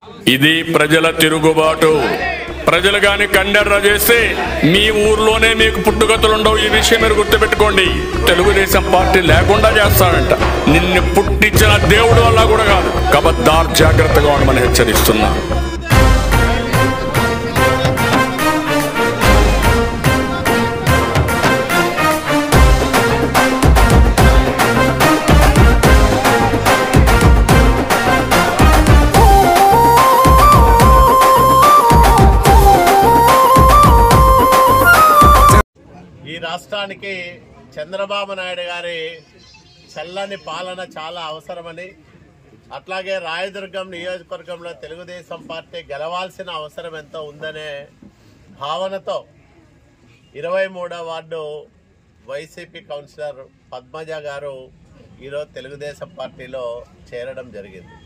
ఇది ప్రజల తిరుగుబాటు. ప్రజలు గాని కండెర్ర చేస్తే మీ ఊర్లోనే మీకు పుట్టుగతులుండవు. ఈ విషయం మీరు గుర్తుపెట్టుకోండి. తెలుగుదేశం పార్టీ లేకుండా చేస్తాడంట. నిన్ను పుట్టించిన దేవుడు వల్ల కూడా కాదు. కబద్దార్, జాగ్రత్తగా ఉండమని హెచ్చరిస్తున్నా. రాష్ట్రానికి చంద్రబాబు నాయుడు గారి చల్లని పాలన చాలా అవసరమని, అట్లాగే రాయదుర్గం నియోజకవర్గంలో తెలుగుదేశం పార్టీ గెలవాల్సిన అవసరం ఎంతో ఉందనే భావనతో 23వ వార్డు వైసీపీ కౌన్సిలర్ పద్మజ గారు ఈరోజు తెలుగుదేశం పార్టీలో చేరడం జరిగింది.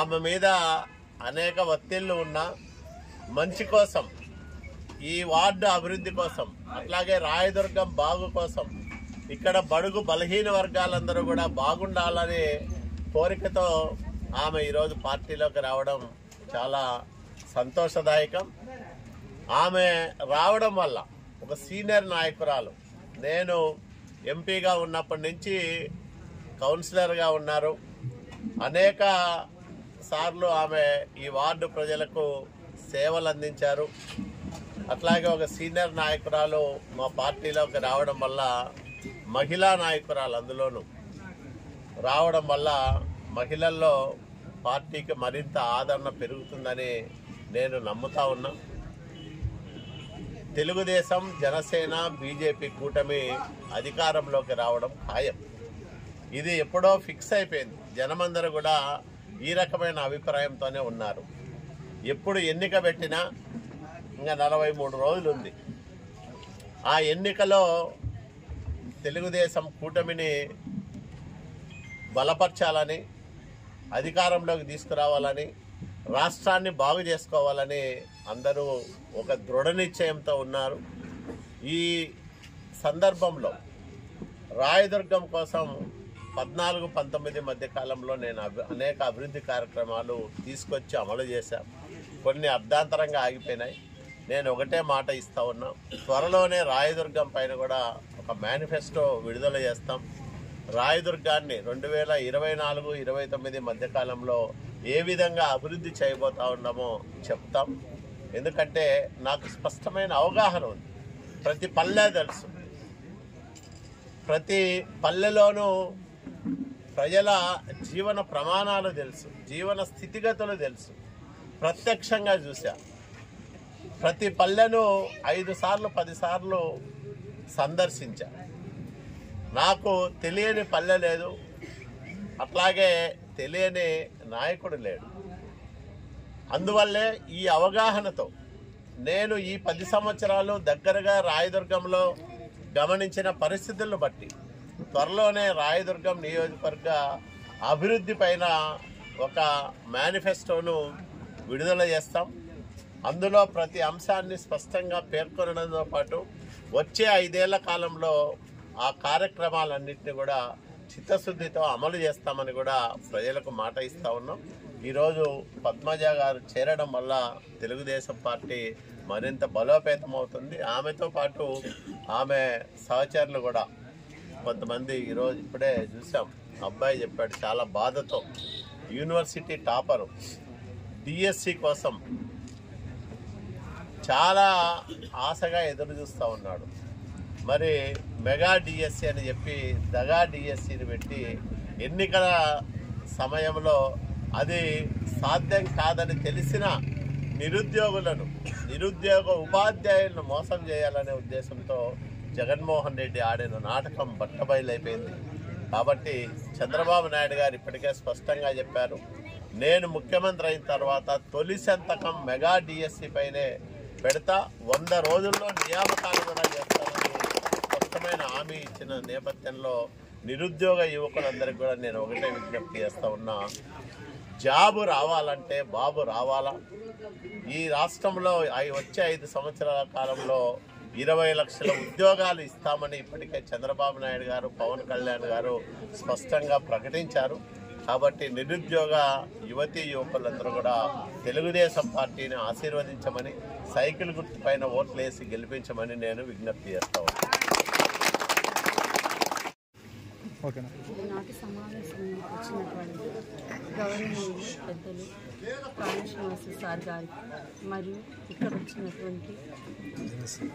ఆమె మీద అనేక ఒత్తిళ్లు ఉన్నా మంచి కోసం, ఈ వార్డు అభివృద్ధి కోసం, అట్లాగే రాయదుర్గం బాగు కోసం, ఇక్కడ బడుగు బలహీన వర్గాలందరూ కూడా బాగుండాలనే కోరికతో ఆమె ఈరోజు పార్టీలోకి రావడం చాలా సంతోషదాయకం. ఆమె రావడం వల్ల ఒక సీనియర్ నాయకురాలు, నేను ఎంపీగా ఉన్నప్పటి నుంచి కౌన్సిలర్గా ఉన్నారు, అనేక సార్లు ఆమె ఈ వార్డు ప్రజలకు సేవలు అందించారు. అట్లాగే ఒక సీనియర్ నాయకురాలు మా పార్టీలోకి రావడం వల్ల, మహిళా నాయకురాలు అందులోనూ రావడం వల్ల మహిళల్లో పార్టీకి మరింత ఆదరణ పెరుగుతుందని నేను నమ్ముతా ఉన్నా. తెలుగుదేశం, జనసేన, బీజేపీ కూటమి అధికారంలోకి రావడం ఖాయం. ఇది ఎప్పుడో ఫిక్స్ అయిపోయింది. జనమందరూ కూడా ఈ రకమైన అభిప్రాయంతోనే ఉన్నారు. ఎప్పుడు ఎన్నిక పెట్టినా ఇంకా 43 రోజులు ఉంది. ఆ ఎన్నికలో తెలుగుదేశం కూటమిని బలపరచాలని, అధికారంలోకి తీసుకురావాలని, రాష్ట్రాన్ని బాగు చేసుకోవాలని అందరూ ఒక దృఢ నిశ్చయంతో ఉన్నారు. ఈ సందర్భంలో రాయదుర్గం కోసం 14-19 మధ్య కాలంలో నేను అనేక అభివృద్ధి కార్యక్రమాలు తీసుకొచ్చి అమలు చేశాను. కొన్ని అర్ధాంతరంగా ఆగిపోయినాయి. నేను ఒకటే మాట ఇస్తా ఉన్నా, త్వరలోనే రాయదుర్గం పైన కూడా ఒక మేనిఫెస్టో విడుదల చేస్తాం. రాయదుర్గాన్ని 2024-29 మధ్యకాలంలో ఏ విధంగా అభివృద్ధి చేయబోతా ఉన్నామో చెప్తాం. ఎందుకంటే నాకు స్పష్టమైన అవగాహన ఉంది. ప్రతి పల్లె తెలుసు, ప్రతి పల్లెలోనూ ప్రజల జీవన ప్రమాణాలు తెలుసు, జీవన స్థితిగతులు తెలుసు, ప్రత్యక్షంగా చూశా. ప్రతి పల్లెను 5 సార్లు 10 సార్లు సందర్శించా. నాకు తెలియని పల్లె లేదు, అట్లాగే తెలియని నాయకుడు లేడు. అందువల్లే ఈ అవగాహనతో నేను ఈ 10 సంవత్సరాలు దగ్గరగా రాయదుర్గంలో గమనించిన పరిస్థితులను బట్టి త్వరలోనే రాయదుర్గం నియోజకవర్గ అభివృద్ధి పైన ఒక మేనిఫెస్టోను విడుదల చేస్తాం. అందులో ప్రతి అంశాన్ని స్పష్టంగా పేర్కొనడంతో పాటు వచ్చే 5 ఏళ్ల కాలంలో ఆ కార్యక్రమాలన్నింటినీ కూడా చిత్తశుద్ధితో అమలు చేస్తామని కూడా ప్రజలకు మాట ఇస్తా ఉన్నాం. ఈరోజు పద్మజ గారు చేరడం వల్ల తెలుగుదేశం పార్టీ మరింత బలోపేతం అవుతుంది. ఆమెతో పాటు ఆమె సహచరులు కూడా కొంతమంది, ఈరోజు ఇప్పుడే చూసాం, అబ్బాయి చెప్పాడు చాలా బాధతో, యూనివర్సిటీ టాపరు డిఎస్సి కోసం చాలా ఆశగా ఎదురు చూస్తూ ఉన్నాడు. మరి మెగా డిఎస్సి అని చెప్పి దగా డిఎస్సిని పెట్టి ఎన్నికల సమయంలో అది సాధ్యం కాదని తెలిసిన నిరుద్యోగ ఉపాధ్యాయులను మోసం చేయాలనే ఉద్దేశంతో జగన్మోహన్ రెడ్డి ఆడిన నాటకం బట్టబయలైపోయింది. కాబట్టి చంద్రబాబు నాయుడు గారు ఇప్పటికే స్పష్టంగా చెప్పారు, నేను ముఖ్యమంత్రి అయిన తర్వాత తొలి సంతకం మెగా డిఎస్సి పైనే పెడతా, 100 రోజుల్లో నియామకాలు కూడా చేస్తానని స్పష్టమైన హామీ ఇచ్చిన నేపథ్యంలో నిరుద్యోగ యువకులందరికీ కూడా నేను ఒకటే విజ్ఞప్తి చేస్తా ఉన్నా, జాబు రావాలంటే బాబు రావాలా. ఈ రాష్ట్రంలో వచ్చే 5 సంవత్సరాల కాలంలో 20 లక్షల ఉద్యోగాలు ఇస్తామని ఇప్పటికే చంద్రబాబు నాయుడు గారు, పవన్ కళ్యాణ్ గారు స్పష్టంగా ప్రకటించారు. కాబట్టి నిరుద్యోగ యువతీ యువకులందరూ కూడా తెలుగుదేశం పార్టీని ఆశీర్వదించమని, సైకిల్ గుర్తు పైన ఓట్లేసి గెలిపించమని నేను విజ్ఞప్తి చేస్తా ఉన్నాను. ఈనాటి సమావేశం వచ్చినటువంటి గవర్నమెంట్ పెద్దలు శ్రీనివాస సార్ గారికి మరియు ఇక్కడ వచ్చినటువంటి జనసేన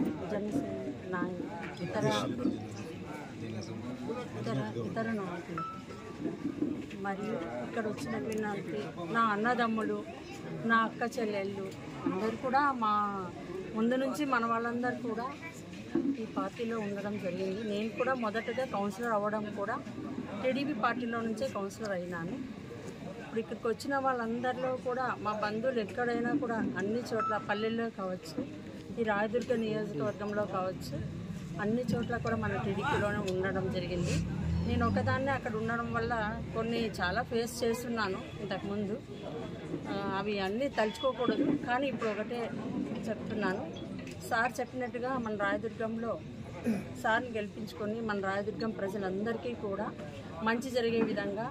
ఇతర నాయకులు మరియు ఇక్కడ వచ్చినటువంటి నా అన్నదమ్ములు, నా అక్క చెల్లెళ్ళు అందరూ కూడా మా ముందు నుంచి మన వాళ్ళందరూ కూడా ఈ పార్టీలో ఉండడం జరిగింది. నేను కూడా మొదటగా కౌన్సిలర్ అవ్వడం కూడా టీడీపీ పార్టీలో నుంచే కౌన్సిలర్ అయినాను. ఇప్పుడు ఇక్కడికి వచ్చిన వాళ్ళందరిలో కూడా మా బంధువులు ఎక్కడైనా కూడా అన్ని చోట్ల పల్లెల్లో కావచ్చు, ఈ రాయదుర్గ నియోజకవర్గంలో కావచ్చు, అన్ని చోట్ల కూడా మన టీడీపీలోనే ఉండడం జరిగింది. నేను ఒకదాన్నే అక్కడ ఉండడం వల్ల కొన్ని చాలా ఫేస్ చేస్తున్నాను ఇంతకుముందు. అవి అన్నీ తలుచుకోకూడదు, కానీ ఇప్పుడు ఒకటే చెప్తున్నాను. సార్ చెప్పినట్టుగా మన రాయదుర్గంలో సార్ని గెలిపించుకొని మన రాయదుర్గం ప్రజలందరికీ కూడా మంచి జరిగే విధంగా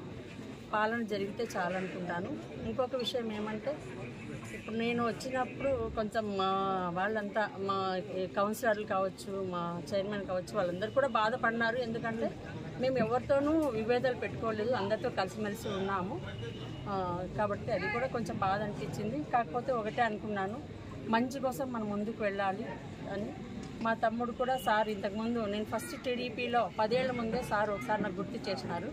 పాలన జరిగితే చాలనుకుంటాను. ఇంకొక విషయం ఏమంటే, ఇప్పుడు నేను వచ్చినప్పుడు కొంచెం మా వాళ్ళంతా, మా కౌన్సిలర్లు కావచ్చు, మా చైర్మన్ కావచ్చు, వాళ్ళందరూ కూడా బాధపడినారు. ఎందుకంటే మేము ఎవరితోనూ విభేదాలు పెట్టుకోలేదు, అందరితో కలిసిమెలిసి ఉన్నాము. కాబట్టి అది కూడా కొంచెం బాధ అనిపించింది. కాకపోతే ఒకటే అనుకున్నాను, మంచి కోసం మనం ముందుకు వెళ్ళాలి అని. మా తమ్ముడు కూడా సార్ ఇంతకుముందు నేను ఫస్ట్ టీడీపీలో 10 ఏళ్ల ముందే సార్ ఒకసారి నాకు గుర్తు చేసినారు,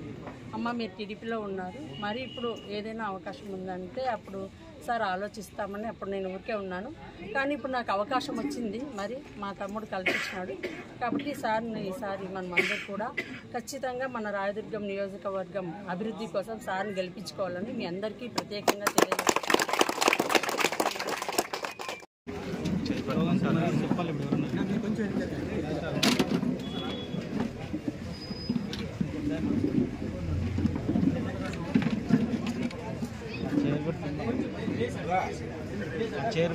అమ్మ మీరు టీడీపీలో ఉన్నారు, మరి ఇప్పుడు ఏదైనా అవకాశం ఉందంటే అప్పుడు సార్ ఆలోచిస్తామని అప్పుడు నేను ఊరికే ఉన్నాను. కానీ ఇప్పుడు నాకు అవకాశం వచ్చింది, మరి మా తమ్ముడు కల్పించినాడు. కాబట్టి సార్ని ఈసారి మనం అందరూ కూడా ఖచ్చితంగా మన రాయదుర్గం నియోజకవర్గం అభివృద్ధి కోసం సార్ని గెలిపించుకోవాలని మీ అందరికీ ప్రత్యేకంగా తెలియజేస్తాను. చైర్